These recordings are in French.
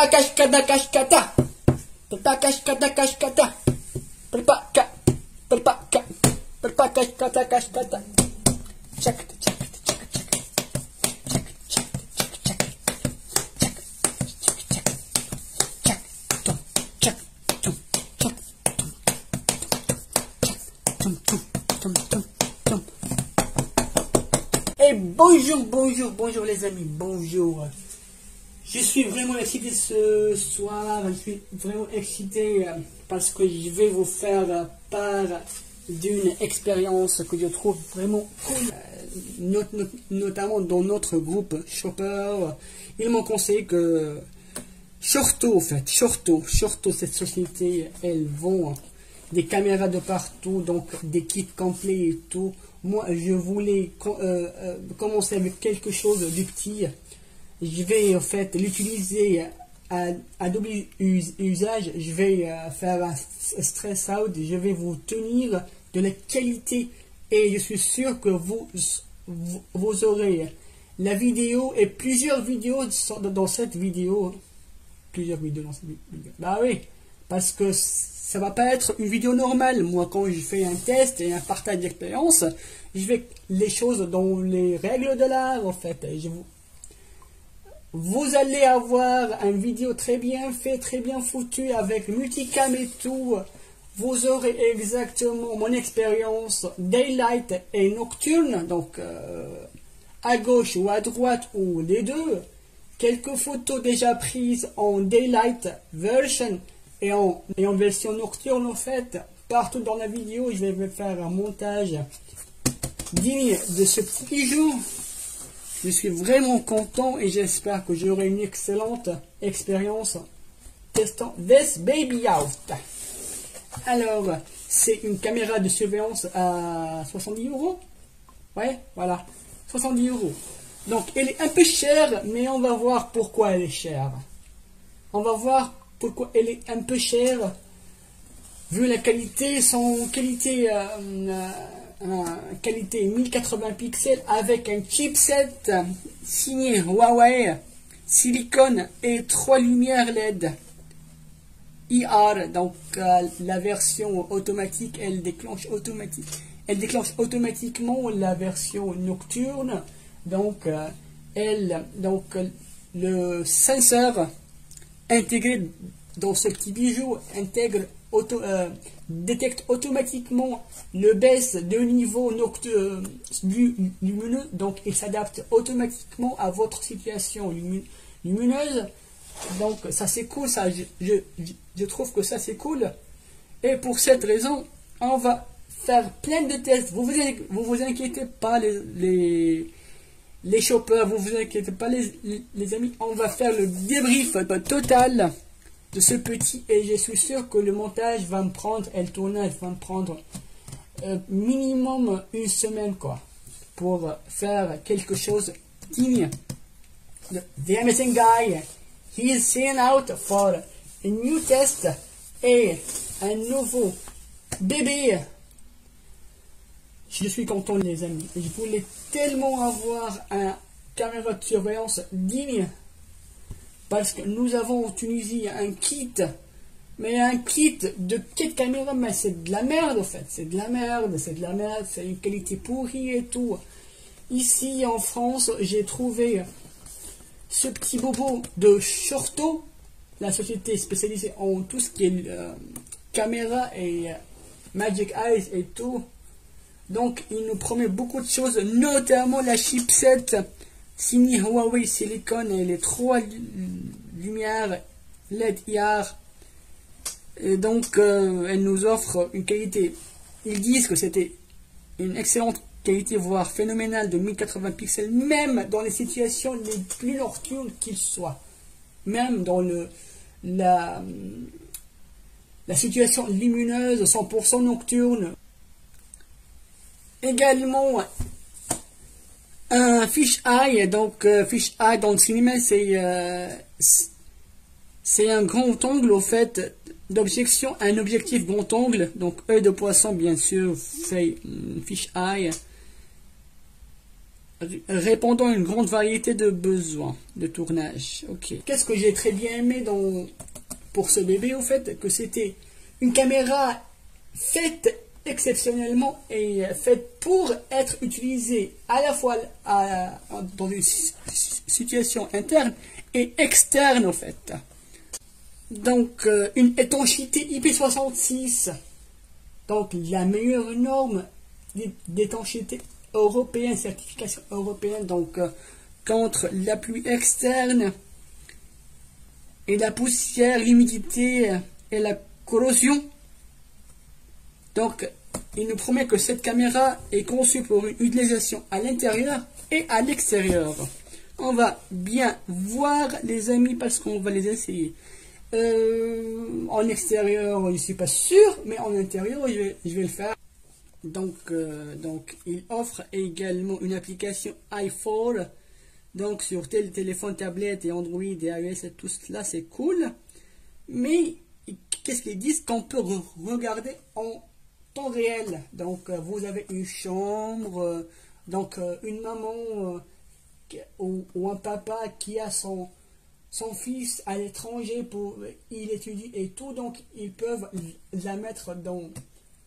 Prepara cascada, cascada. Prepara cascada, cascada. Prepara cascada, cascada. Check, check, check, check. Check, check, check, check. Check, check, check. Check, check, check. Et bonjour, bonjour, bonjour les amis, bonjour. Je suis vraiment excité ce soir, je suis vraiment excité parce que je vais vous faire part d'une expérience que je trouve vraiment cool, notamment dans notre groupe Shopper. Ils m'ont conseillé que Shorto, en fait, Shorto, cette société, elles vend des caméras de partout, donc des kits complets et tout. Moi, je voulais commencer avec quelque chose de petit. Je vais en fait l'utiliser à double usage. Je vais faire un stress out. Je vais vous tenir de la qualité et je suis sûr que vous aurez la vidéo et plusieurs vidéos dans cette vidéo. Plusieurs vidéos dans cette vidéo. Bah oui, parce que ça va pas être une vidéo normale. Moi, quand je fais un test et un partage d'expérience, je fais les choses dans les règles de l'art, en fait. Vous allez avoir une vidéo très bien faite, très bien foutue, avec multicam et tout. Vous aurez exactement mon expérience daylight et nocturne, donc à gauche ou à droite ou les deux. Quelques photos déjà prises en daylight version et en version nocturne, en fait. Partout dans la vidéo, je vais faire un montage digne de ce petit bijou. Je suis vraiment content et j'espère que j'aurai une excellente expérience testant this baby out. Alors, c'est une caméra de surveillance à 70 €. Ouais, voilà, 70 €. Donc, elle est un peu chère, mais on va voir pourquoi elle est chère. On va voir pourquoi elle est un peu chère, vu la qualité, son qualité... qualité 1080 pixels avec un chipset signé Huawei, silicone et 3 lumières LED IR. Donc la version automatique, elle déclenche automatiquement la version nocturne. Donc le senseur intégré dans ce petit bijou détecte automatiquement le baisse de niveau lumineux, donc il s'adapte automatiquement à votre situation lumineuse. Donc ça c'est cool, ça je trouve que ça c'est cool. Et pour cette raison, on va faire plein de tests. Vous inquiétez pas les shoppers, vous inquiétez pas les amis, on va faire le débrief total de ce petit, et je suis sûr que le montage va me prendre, et le tournage va me prendre minimum une semaine, quoi, pour faire quelque chose digne. The amazing guy, he is sent out for a new test et un nouveau bébé. Je suis content les amis, je voulais tellement avoir un caméra de surveillance digne. Parce que nous avons en Tunisie un kit, mais un kit de kit caméra, mais c'est de la merde en fait, c'est de la merde, c'est une qualité pourrie et tout. Ici en France, j'ai trouvé ce petit bobo de Shorto, la société spécialisée en tout ce qui est caméra et Magic Eyes et tout. Donc il nous promet beaucoup de choses, notamment la chipset signé Huawei Silicon et les 3 lumières LED IR. Et donc elle nous offre une qualité, ils disent que c'était une excellente qualité, voire phénoménale, de 1080 pixels, même dans les situations les plus nocturnes qu'il soit, même dans la situation lumineuse 100% nocturne. Également un fisheye, donc fisheye dans le cinéma, c'est un grand angle au fait d'objection, un objectif grand angle, donc œil de poisson bien sûr, fait fisheye. répondant à une grande variété de besoins de tournage. Ok. Qu'est-ce que j'ai très bien aimé pour ce bébé, au fait, que c'était une caméra faite exceptionnellement et faite pour être utilisée à la fois dans une situation interne et externe, au fait. Donc, une étanchéité IP66, donc la meilleure norme d'étanchéité européenne, certification européenne, donc contre la pluie externe et la poussière, l'humidité et la corrosion. Donc, il nous promet que cette caméra est conçue pour une utilisation à l'intérieur et à l'extérieur. On va bien voir, les amis, parce qu'on va les essayer. En extérieur, je ne suis pas sûr, mais en intérieur, je vais le faire. Donc, il offre également une application iPhone. Donc, sur tel téléphone, tablette et Android et iOS et tout cela, c'est cool. Mais, qu'est-ce qu'ils disent? Qu'on peut regarder en temps réel. Donc, vous avez une chambre, donc une maman ou un papa qui a son fils à l'étranger, il étudie et tout, donc ils peuvent la mettre dans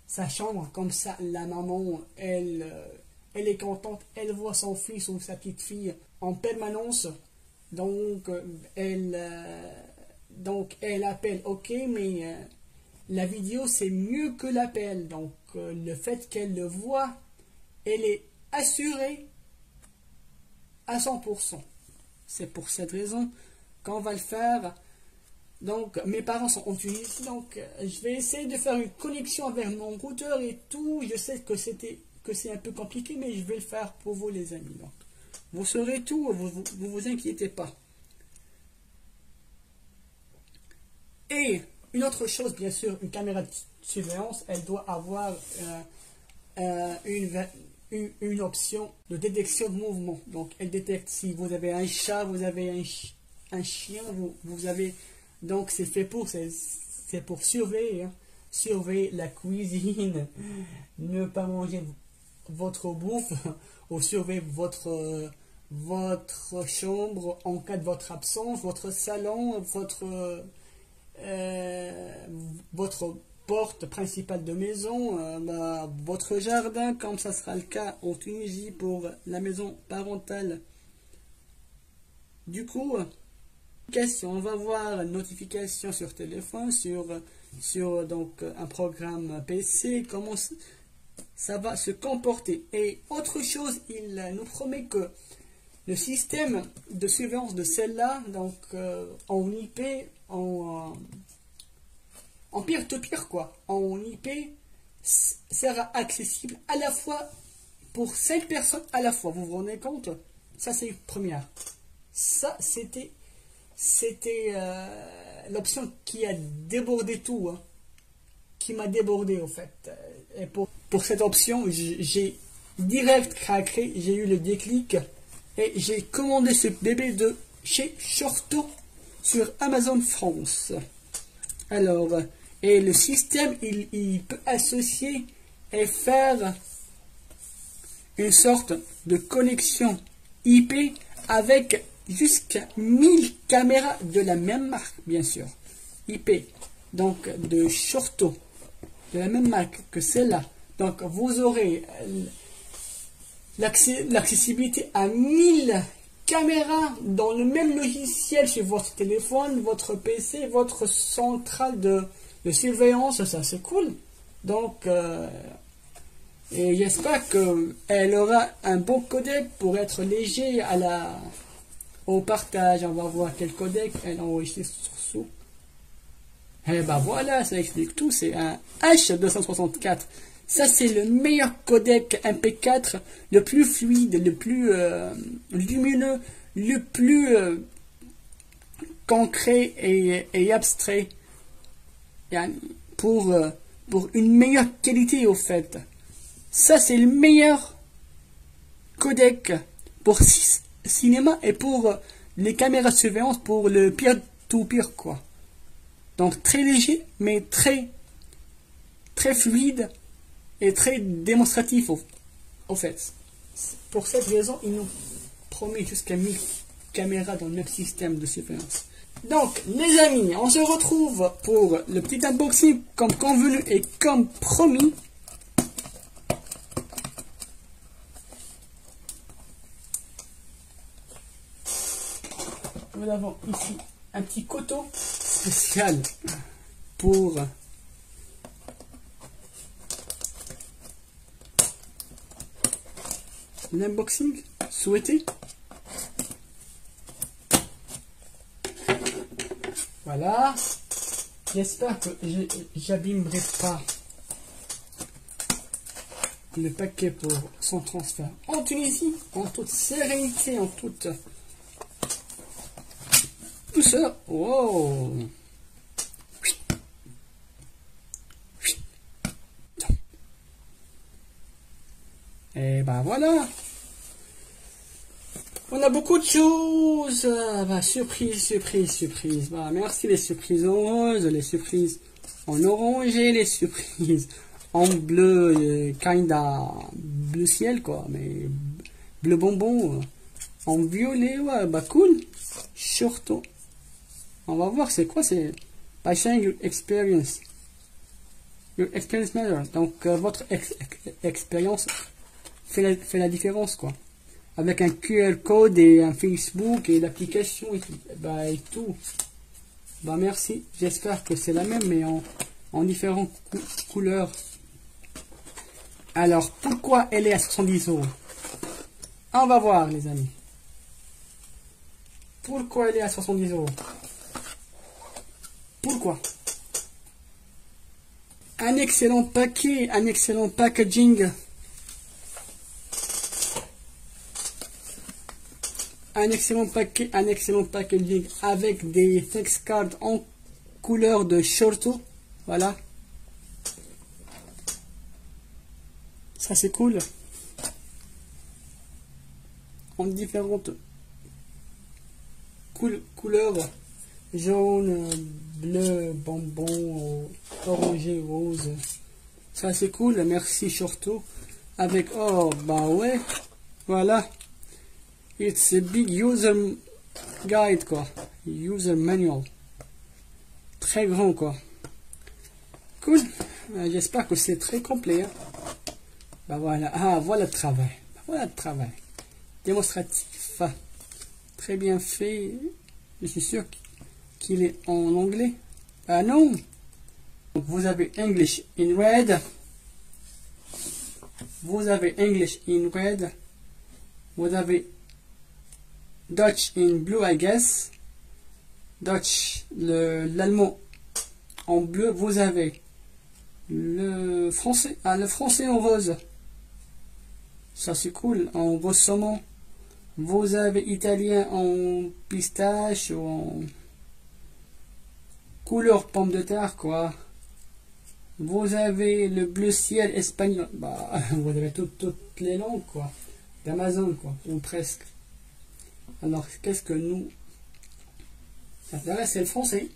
sa chambre, comme ça la maman, elle est contente, elle voit son fils ou sa petite fille en permanence, donc elle appelle, ok, mais la vidéo c'est mieux que l'appel, donc le fait qu'elle le voit, elle est assurée à 100%. C'est pour cette raison qu'on va le faire. Donc mes parents sont en Tunisie, donc je vais essayer de faire une connexion vers mon routeur et tout. Je sais que c'est un peu compliqué, mais je vais le faire pour vous, les amis. Donc vous saurez tout, vous inquiétez pas. Et une autre chose, bien sûr, une caméra de surveillance, elle doit avoir une option de détection de mouvement. Donc elle détecte si vous avez un chat, vous avez un chien, vous avez, donc c'est fait pour, c'est pour surveiller, hein, surveiller la cuisine, ne pas manger votre bouffe, ou surveiller votre chambre en cas de votre absence, votre salon, votre porte principale de maison, votre jardin, comme ça sera le cas en Tunisie pour la maison parentale. Du coup, on va voir notification sur téléphone, sur donc un programme PC, comment ça va se comporter. Et autre chose, il nous promet que le système de surveillance de celle-là, donc en IP, en peer-to-peer, quoi, en IP, sera accessible à la fois pour 5 personnes à la fois. Vous vous rendez compte? Ça, c'est une première. Ça, c'était l'option qui a débordé tout, hein, qui m'a débordé, au fait. Et pour cette option, j'ai direct craqué, j'ai eu le déclic et j'ai commandé ce bébé de chez Shorto sur Amazon France. Alors, et le système, il peut associer et faire une sorte de connexion IP avec jusqu'à 1000 caméras de la même marque, bien sûr. IP, donc de Shorto, de la même marque que celle-là. Donc vous aurez l'accessibilité à 1000 caméras dans le même logiciel sur votre téléphone, votre PC, votre centrale de surveillance. Ça, c'est cool. Donc, et j'espère qu'elle aura un bon codec pour être léger au partage. On va voir quel codec elle a enregistré sur sous. Et ben voilà, ça explique tout. C'est un H264. Ça, c'est le meilleur codec MP4, le plus fluide, le plus lumineux, le plus concret et abstrait, pour une meilleure qualité, au fait. Ça, c'est le meilleur codec pour cinéma et pour les caméras de surveillance, pour le peer-to-peer, quoi. Donc, très léger, mais très fluide et très démonstratif, au fait. Pour cette raison, ils nous promettent jusqu'à 1000 caméras dans le même système de surveillance. Donc, les amis, on se retrouve pour le petit unboxing comme convenu et comme promis. Nous avons ici un petit couteau spécial pour l'unboxing souhaité. Voilà. J'espère que j'abîmerai pas le paquet pour son transfert en Tunisie, en toute sérénité, en toute douceur. Wow. Et ben voilà. On a beaucoup de choses. Bah, surprise, surprise, surprise. Bah, merci les surprises en rose, les surprises en orangé, les surprises en bleu, kinda bleu ciel quoi, mais bleu bonbon, en violet, ouais, bah cool. Surtout, on va voir c'est quoi, c'est by sharing your experience. Your experience matter. Donc votre expérience fait la différence quoi. Avec un QR code et un Facebook et l'application et tout. Bah merci. J'espère que c'est la même mais en différentes couleurs. Alors pourquoi elle est à 70 €? On va voir les amis. Pourquoi elle est à 70 €? Pourquoi? Un excellent paquet, un excellent packaging. Un excellent packaging avec des thanks cards en couleur de Shorto. Voilà. Ça c'est cool. En différentes couleurs. Jaune, bleu, bonbon, orangé, rose. Ça c'est cool. Merci Shorto. Avec, oh bah ouais. Voilà. It's a big user guide quoi, user manual, très grand quoi. Cool. J'espère que c'est très complet. Hein. Bah voilà, ah voilà le travail, bah, voilà le travail. Démonstratif, très bien fait. Je suis sûr qu'il est en anglais. Ah non. Donc, vous avez English in red. Vous avez English in red. Vous avez Dutch in blue, I guess. Dutch, l'allemand en bleu. Vous avez le français, le français en rose. Ça c'est cool, en rose saumon. Vous avez italien en pistache ou en couleur pomme de terre quoi. Vous avez le bleu ciel espagnol. Bah, vous avez toutes les langues quoi. D'Amazon quoi, ou presque. Alors, qu'est-ce que nous intéresse? C'est le français.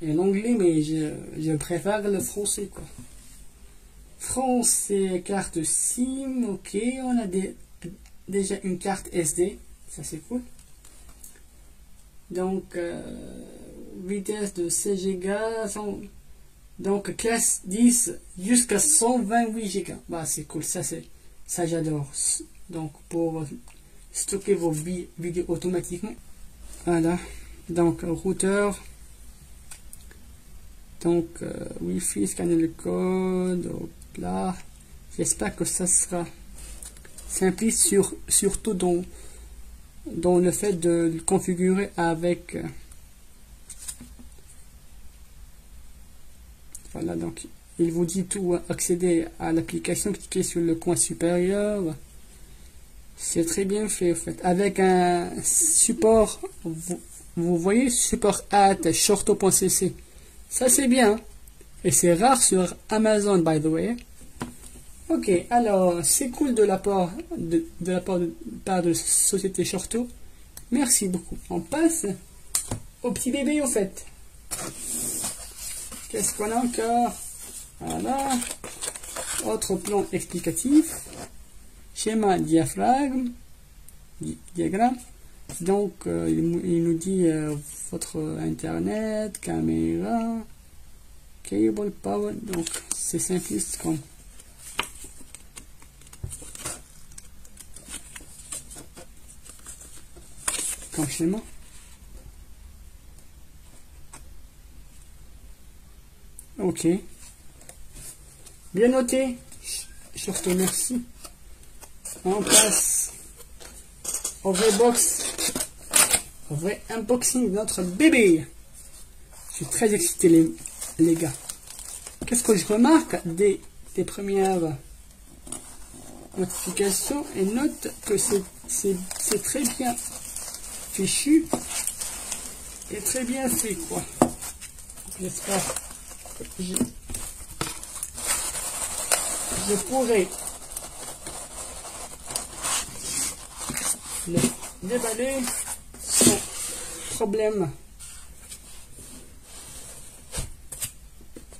Et l'anglais, mais je préfère le français, quoi. Français, carte SIM, ok. On a déjà une carte SD. Ça, c'est cool. Donc, vitesse de 16 Go. Donc, classe 10 jusqu'à 128 Go. Bah, c'est cool. Ça j'adore. Donc, pour stocker vos vidéos automatiquement. Voilà. Donc routeur. Donc Wi-Fi, scanner le code. Hop là. J'espère que ça sera simpliste surtout dans le fait de le configurer avec. Voilà donc il vous dit tout. Accéder à l'application, cliquez sur le coin supérieur. C'est très bien fait en fait. Avec un support, vous voyez, support @shorto.cc. Ça c'est bien. Et c'est rare sur Amazon by the way. Ok, alors c'est cool de la part de Société Shorto. Merci beaucoup. On passe au petit bébé au fait. Qu'est-ce qu'on a encore? Voilà. Autre plan explicatif. Schéma diaphragme, diagramme. Donc, il nous dit votre internet, caméra, cable, power. Donc, c'est simpliste comme schéma. Ok. Bien noté. Je te remercie. On passe au vrai au vrai unboxing de notre bébé. Je suis très excité les gars. Qu'est-ce que je remarque des premières notifications et note que c'est très bien fichu et très bien fait quoi. J'espère que je pourrai le déballer sans problème.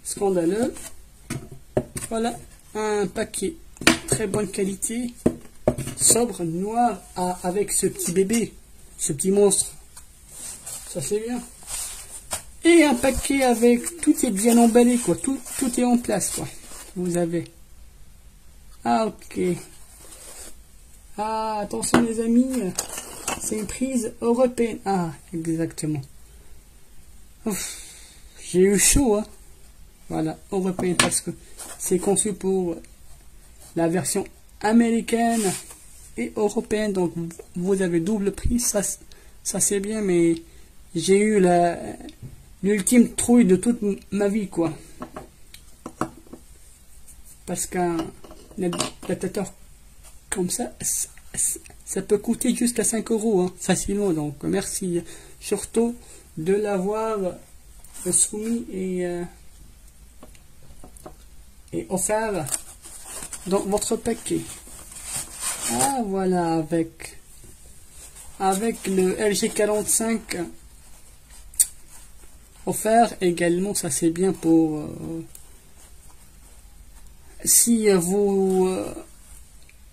Scandaleux. Voilà un paquet très bonne qualité, sobre, noir, avec ce petit bébé, ce petit monstre. Ça c'est bien. Et un paquet avec, tout est bien emballé quoi, tout est en place quoi. Vous avez. Ah ok. Ah attention les amis, c'est une prise européenne. Ah exactement. J'ai eu chaud hein. Voilà, européenne parce que c'est conçu pour la version américaine et européenne. Donc vous avez double prix, ça c'est bien, mais j'ai eu l'ultime trouille de toute ma vie quoi. Parce qu'un adaptateur comme ça peut coûter jusqu'à 5 € hein, facilement. Donc merci surtout de l'avoir soumis et offert dans votre paquet. Ah voilà, avec le LG45 offert également. Ça c'est bien pour si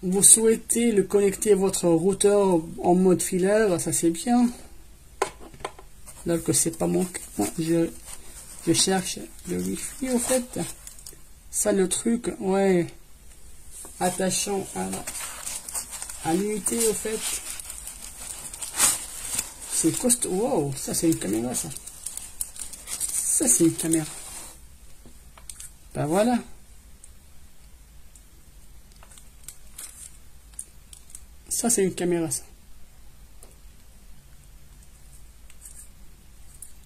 vous souhaitez le connecter à votre routeur en mode filaire. Ça c'est bien, alors que c'est pas mon cas. Moi, je cherche le wifi au fait. Ça le truc, ouais, attachant à l'unité au fait. C'est costaud. Wow, ça c'est une caméra ça. Ça c'est une caméra. Ben voilà. Ça c'est une caméra ça.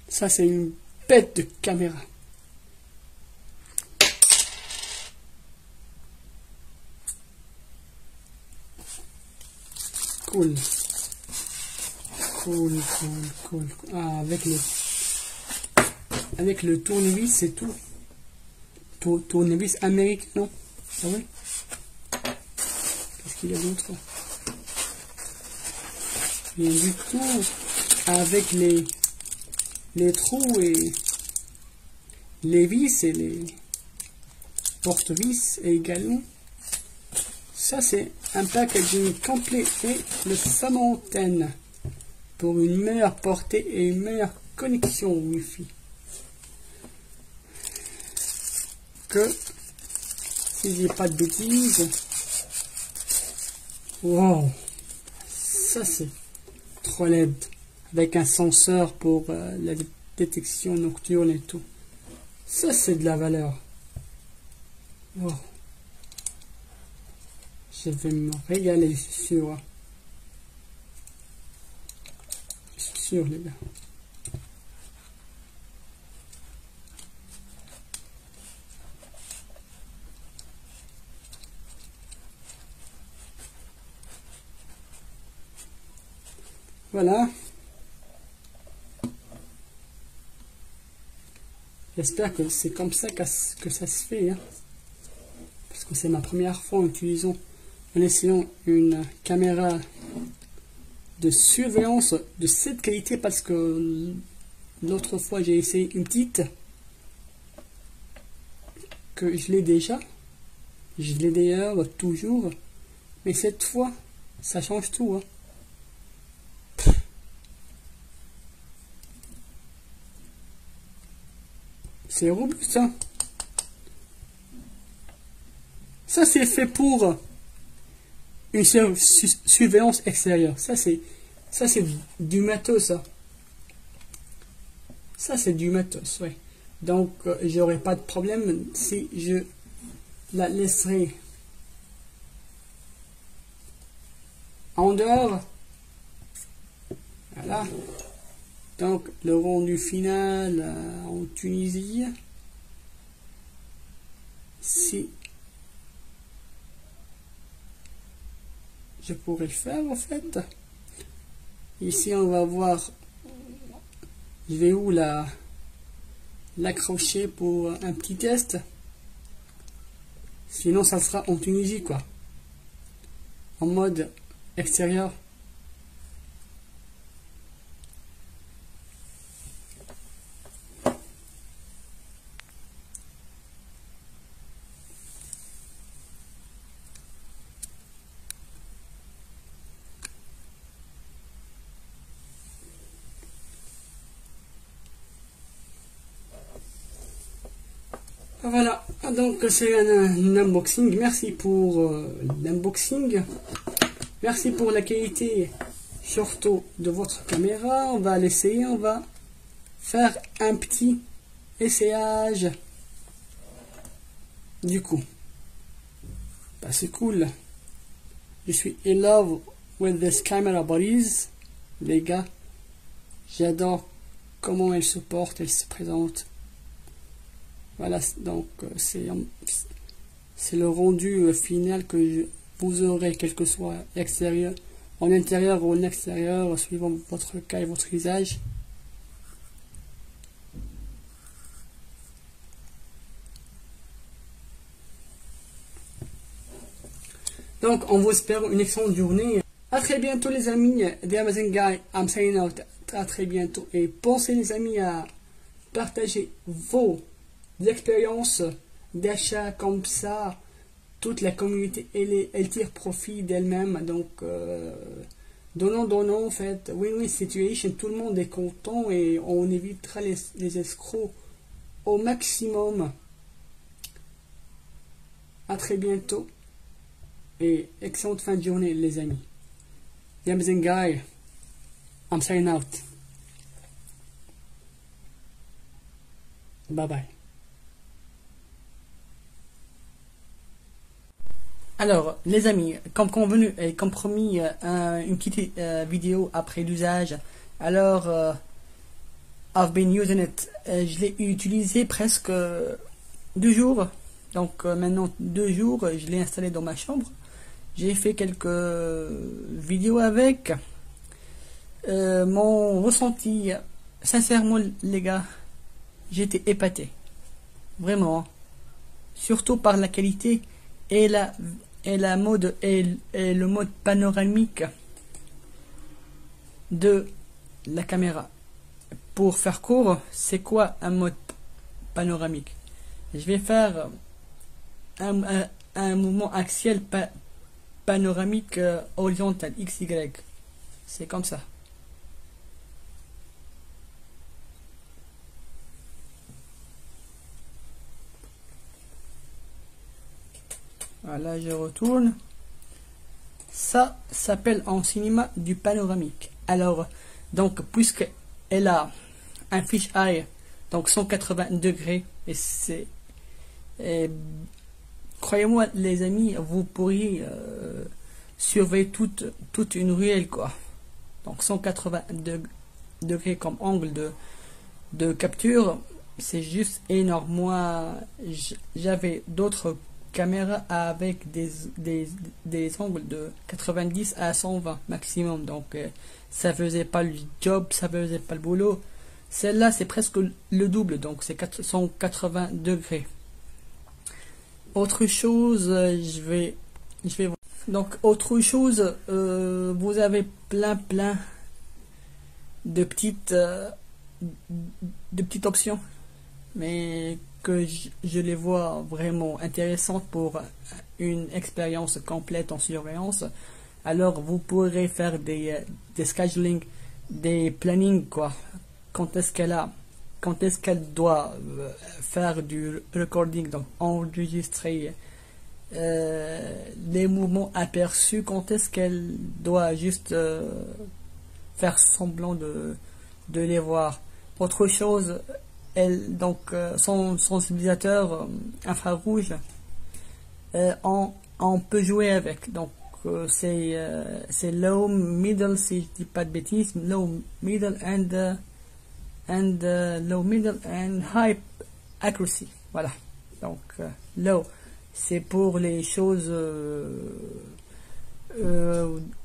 Ça c'est une bête de caméra. Cool. Ah, avec le tournevis, c'est tout. Tournevis américain, non? Ah oui? Qu'est-ce qu'il y a d'autre? Rien du tout. Avec les trous et les vis et les porte-vis également. Ça c'est un packaging complet et le fameux antenne pour une meilleure portée et une meilleure connexion Wi-Fi. Que si je dis pas de bêtises, wow, ça c'est trop LED avec un senseur pour la détection nocturne et tout. Ça c'est de la valeur. Wow. Je vais me régaler, je suis sûr. Je suis sûr, les gars. Voilà. J'espère que c'est comme ça que ça se fait. Hein. Parce que c'est ma première fois en essayant une caméra de surveillance de cette qualité, parce que l'autre fois j'ai essayé une petite que je l'ai déjà, je l'ai d'ailleurs toujours, Mais cette fois, ça change tout. Hein. C'est robuste, hein. Ça, c'est fait pour une surveillance extérieure. Ça, c'est du matos, ça. Ça, c'est du matos, ouais. Donc, j'aurai pas de problème si je la laisserai en dehors. Voilà. Donc, le rendu final en Tunisie, si je pourrais le faire en fait. Ici, on va voir, je vais où l'accrocher pour un petit test. Sinon, ça sera en Tunisie, quoi. En mode extérieur. Voilà, donc c'est un unboxing. Merci pour l'unboxing. Merci pour la qualité surtout de votre caméra. On va l'essayer, on va faire un petit essayage. Du coup, bah, c'est cool. Je suis in love with this camera buddies. Les gars, j'adore comment elle se porte, elle se présente. Voilà, donc c'est le rendu final que vous aurez, quel que soit l'extérieur, en intérieur ou en extérieur, suivant votre cas et votre usage. Donc, on vous espère une excellente journée. À très bientôt les amis. The Amazing Guy, I'm signing out. À très bientôt. Et pensez les amis à partager vos expériences d'achat comme ça. Toute la communauté elle tire profit d'elle-même. Donc donnons en fait. Win-win situation. Tout le monde est content et on évitera les escrocs au maximum. À très bientôt et excellente fin de journée les amis. The Amazing Guy, I'm signing out. Bye bye. Alors, les amis, comme convenu et comme promis, une petite vidéo après l'usage. Alors, I've been using it. Je l'ai utilisé presque 2 jours. Donc, maintenant 2 jours, je l'ai installé dans ma chambre. J'ai fait quelques vidéos avec. Mon ressenti, sincèrement, les gars, j'étais épaté. Vraiment. Surtout par la qualité et le mode panoramique de la caméra. Pour faire court, c'est quoi un mode panoramique? Je vais faire un mouvement axial panoramique horizontal XY. C'est comme ça. Voilà, je retourne. Ça s'appelle en cinéma du panoramique. Alors, donc, puisque elle a un fisheye, donc 180 degrés, et c'est... croyez-moi, les amis, vous pourriez surveiller toute une ruelle, quoi. Donc, 180 degrés comme angle de capture, c'est juste énorme. Moi, j'avais d'autres caméra avec des angles de 90 à 120 maximum, donc ça faisait pas le job, ça faisait pas le boulot. Celle-là c'est presque le double, donc c'est 180 degrés. Autre chose, je vais donc autre chose, vous avez plein de petites options, mais que je les vois vraiment intéressantes pour une expérience complète en surveillance, alors vous pourrez faire des scheduling, des plannings, quoi. Quand est-ce qu'elle doit faire du recording, donc enregistrer les mouvements aperçus, quand est-ce qu'elle doit juste faire semblant de les voir. Autre chose, son sensibilisateur infrarouge, on peut jouer avec. Donc c'est low, middle, si je dis pas de bêtises, low, middle low, middle and high accuracy. Voilà. Donc low, c'est pour les choses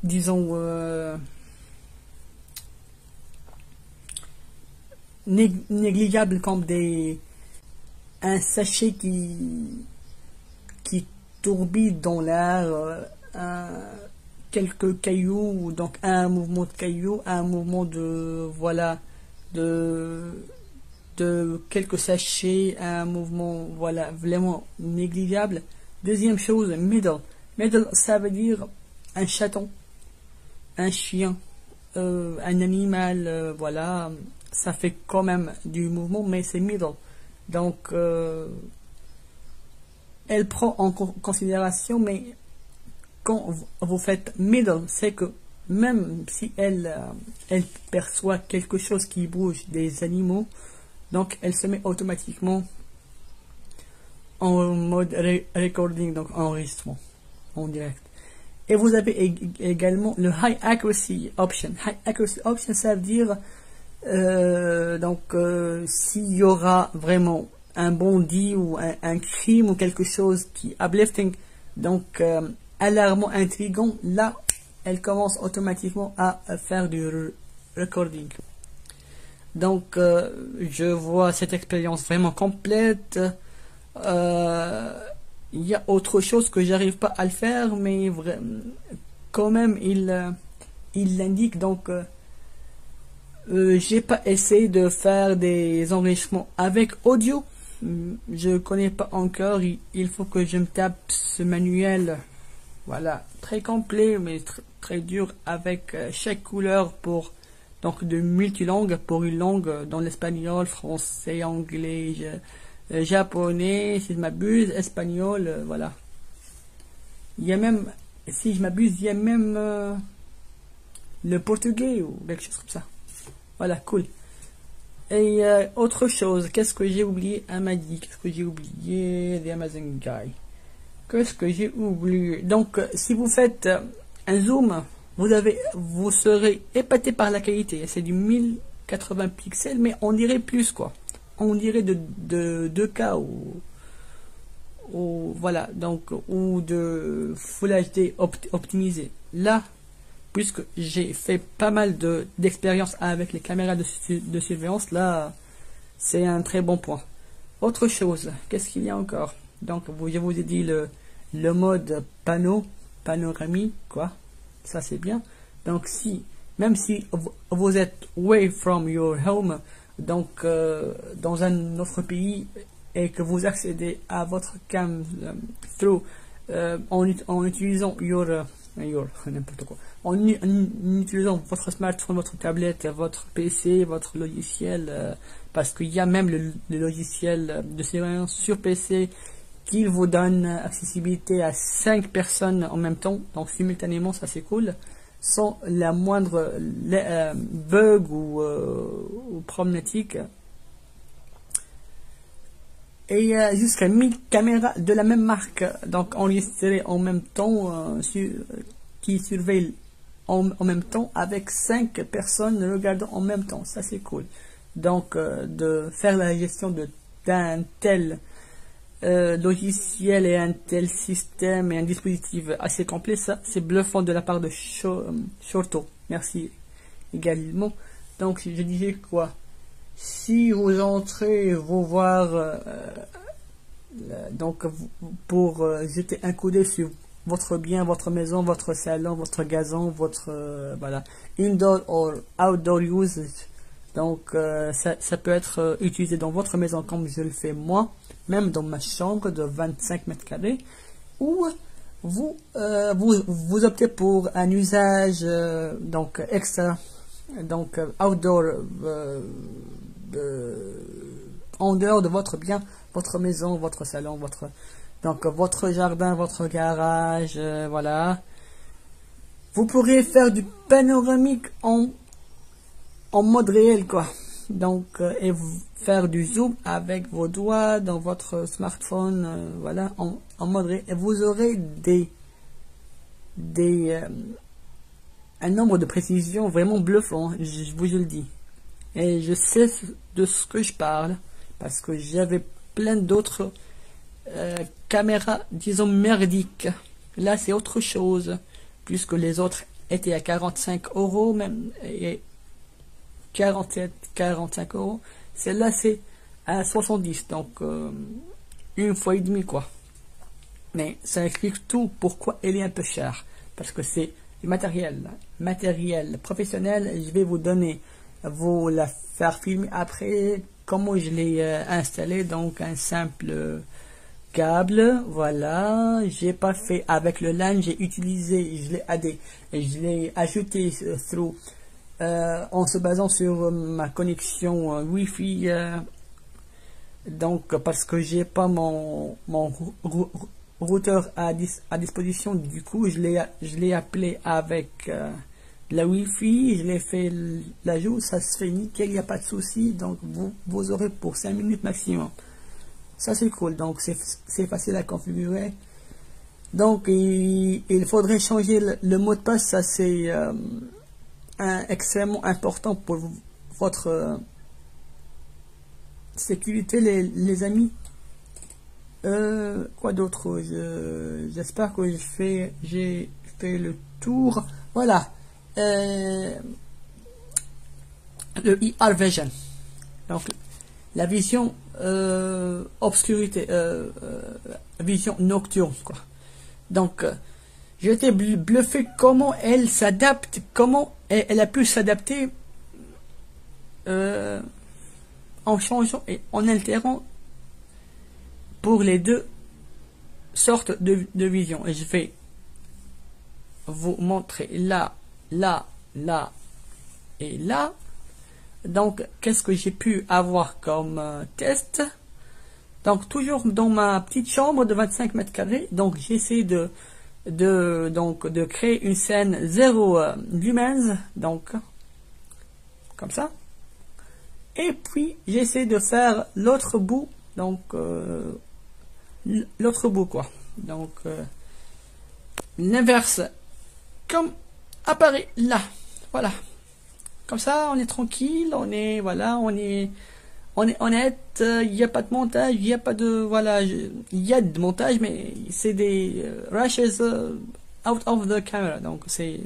disons négligeables, comme un sachet qui tourbille dans l'air, quelques cailloux, donc un mouvement de cailloux, un mouvement de quelques sachets, un mouvement vraiment négligeable. Deuxième chose, middle, ça veut dire un chaton, un chien, un animal, ça fait quand même du mouvement, mais c'est middle. Donc elle prend en considération, mais quand vous faites middle, c'est que même si elle perçoit quelque chose qui bouge, des animaux, donc elle se met automatiquement en mode recording, donc enregistrement en direct. Et vous avez également le High Accuracy Option. High Accuracy Option, ça veut dire s'il y aura vraiment un bondi ou un crime ou quelque chose qui uplifting, donc alarmant, intriguant, là elle commence automatiquement à faire du recording. Donc je vois cette expérience vraiment complète. Il y a autre chose que j'arrive pas à le faire, mais quand même il l'indique. Donc j'ai pas essayé de faire des enregistrements avec audio, je connais pas encore. Il faut que je me tape ce manuel, très complet mais très dur, avec chaque couleur pour donc de multilangues, pour une langue dans l'espagnol, français, anglais, japonais, si je m'abuse, espagnol, voilà. Il y a même, si je m'abuse, il y a même le portugais ou quelque chose comme ça. Voilà, cool. Et autre chose, qu'est-ce que j'ai oublié? Amadi, qu'est-ce que j'ai oublié? The Amazon Guy. Qu'est-ce que j'ai oublié? Donc, si vous faites un zoom, vous serez épaté par la qualité. C'est du 1080 pixels, mais on dirait plus, quoi. On dirait de 2K ou de Full HD optimisé. Là, puisque j'ai fait pas mal d'expériences avec les caméras de surveillance, là, c'est un très bon point. Autre chose, qu'est-ce qu'il y a encore? Donc, je vous ai dit le mode panoramique, quoi. Ça, c'est bien. Donc, même si vous êtes away from your home, donc dans un autre pays, et que vous accédez à votre cam through en utilisant n'importe quoi, en utilisant votre smartphone, votre tablette, votre PC, votre logiciel, parce qu'il y a même le logiciel de surveillance sur PC qui vous donne accessibilité à 5 personnes en même temps, donc simultanément, ça c'est cool, sans la moindre bug ou problématique. Et jusqu'à 1000 caméras de la même marque, donc enregistrées en même temps, qui surveillent en même temps, avec 5 personnes regardant en même temps. Ça c'est cool. Donc de faire la gestion d'un tel logiciel et un tel système et un dispositif assez complet, ça c'est bluffant de la part de Shorto. Merci également. Donc je disais quoi? Si vous entrez, vous voir, donc pour jeter un coup d'œil sur votre bien, votre maison, votre salon, votre gazon, votre indoor or outdoor usage, Donc ça peut être utilisé dans votre maison comme je le fais moi, même dans ma chambre de 25 mètres carrés, ou vous optez pour un usage donc extra, donc outdoor, en dehors de votre bien, votre maison, votre salon, votre jardin, votre garage, voilà. Vous pourrez faire du panoramique en mode réel, quoi. Donc, et faire du zoom avec vos doigts dans votre smartphone, voilà, en mode réel. Et vous aurez un nombre de précisions vraiment bluffant, je vous le dis. Et je sais de ce que je parle, parce que j'avais plein d'autres caméras, disons, merdiques. Là, c'est autre chose, puisque les autres étaient à 45 € même, et 47, 45 €. Celle-là, c'est à 70, donc une fois et demi, quoi. Mais ça explique tout pourquoi elle est un peu chère, parce que c'est du matériel professionnel. Je vais vous donner, vous la faire filmer après comment je l'ai installé. Donc un simple câble, voilà. J'ai pas fait avec le LAN, j'ai utilisé, je l'ai ajouté through en se basant sur ma connexion Wi-Fi, donc parce que j'ai pas mon routeur à disposition. Du coup je l'ai appelé avec la Wi-Fi, je l'ai fait l'ajout, ça se fait nickel, il n'y a pas de souci. Donc vous aurez pour 5 minutes maximum. Ça c'est cool, donc c'est facile à configurer. Donc il faudrait changer le mot de passe, ça c'est extrêmement important pour votre sécurité, les amis. Quoi d'autre? J'espère que j'ai fait le tour. Voilà. Le IR Vision, donc la vision obscurité, vision nocturne, quoi. Donc j'ai été bluffé comment elle s'adapte, comment elle a pu s'adapter en changeant et en altérant pour les deux sortes de vision. Et je vais vous montrer là et là. Donc qu'est-ce que j'ai pu avoir comme test? Donc toujours dans ma petite chambre de 25 mètres carrés. Donc j'essaie de créer une scène 0 lumens, donc comme ça. Et puis j'essaie de faire l'autre bout, donc l'autre bout, quoi. Donc l'inverse, comme apparaît là, voilà. Comme ça, on est tranquille, on est honnête, il n'y a pas de montage, il n'y a pas de, voilà, il y a de montage, mais c'est des rushes out of the camera. Donc c'est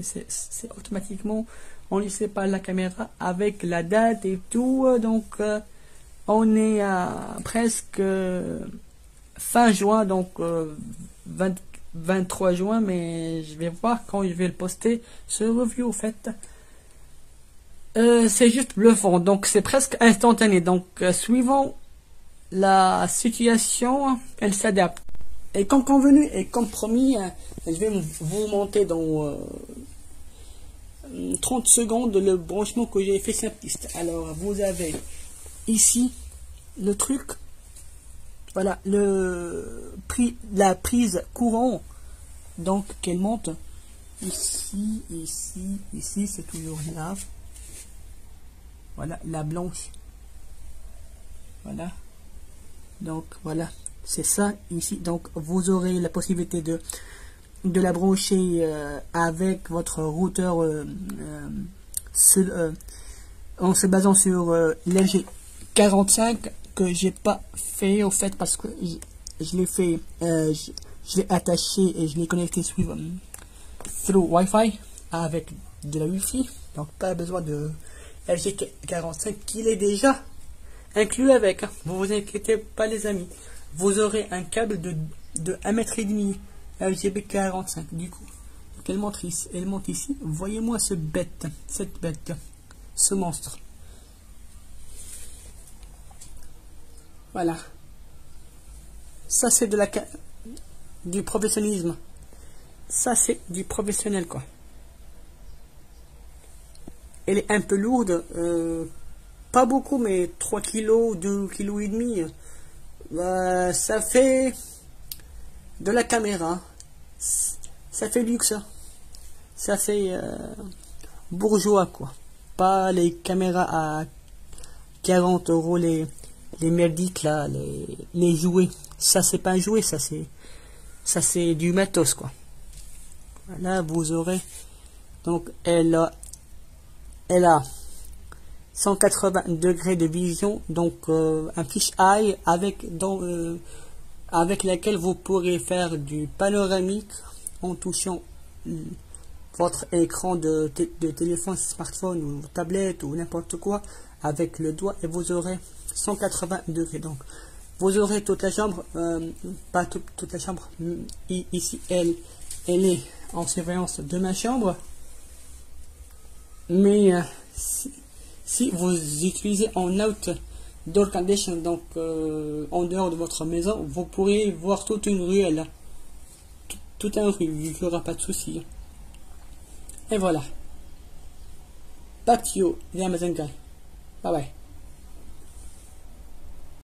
automatiquement, on ne sait pas la caméra avec la date et tout. Donc on est à presque fin juin, donc 23 juin, mais je vais voir quand je vais le poster ce review, au fait. C'est juste bluffant, donc c'est presque instantané. Donc suivant la situation, elle s'adapte. Et comme convenu et comme promis, je vais vous monter dans 30 secondes le branchement que j'ai fait simpliste. Alors vous avez ici le truc, voilà, la prise courant, donc qu'elle monte ici, c'est toujours là. Voilà, la blanche. Voilà. Donc, voilà. C'est ça, ici. Donc, vous aurez la possibilité de la brancher avec votre routeur en se basant sur l'LG45 que j'ai pas fait, au fait, parce que je l'ai fait, je l'ai attaché et je l'ai connecté through Wi-Fi avec de la Wi-Fi. Donc, pas besoin de LG45 qu'il est déjà inclus avec. Vous vous inquiétez pas, les amis. Vous aurez un câble de 1,5 m RGB45. Du coup, elle monte ici. Voyez-moi cette bête, ce monstre. Voilà. Ça, c'est de du professionnalisme. Ça, c'est du professionnel, quoi. Elle est un peu lourde. Pas beaucoup, mais 3 kilos, 2 kilos et demi. Ça fait de la caméra. Ça fait luxe. Ça fait bourgeois, quoi. Pas les caméras à 40 euros, les merdiques, là, les jouets. Ça, c'est pas un jouet, ça, c'est du matos, quoi. Là, vous aurez. Donc, elle a 180 degrés de vision, donc un fish eye avec laquelle vous pourrez faire du panoramique en touchant votre écran de téléphone, smartphone ou tablette ou n'importe quoi avec le doigt, et vous aurez 180 degrés. Donc vous aurez toute la chambre, pas toute la chambre. Ici, elle est en surveillance de ma chambre, mais si vous utilisez en outdoor condition, donc en dehors de votre maison, vous pourrez voir toute une ruelle, toute une rue, il n'y aura pas de souci. Et voilà. Back to you, the Amazon guy. Bye bye.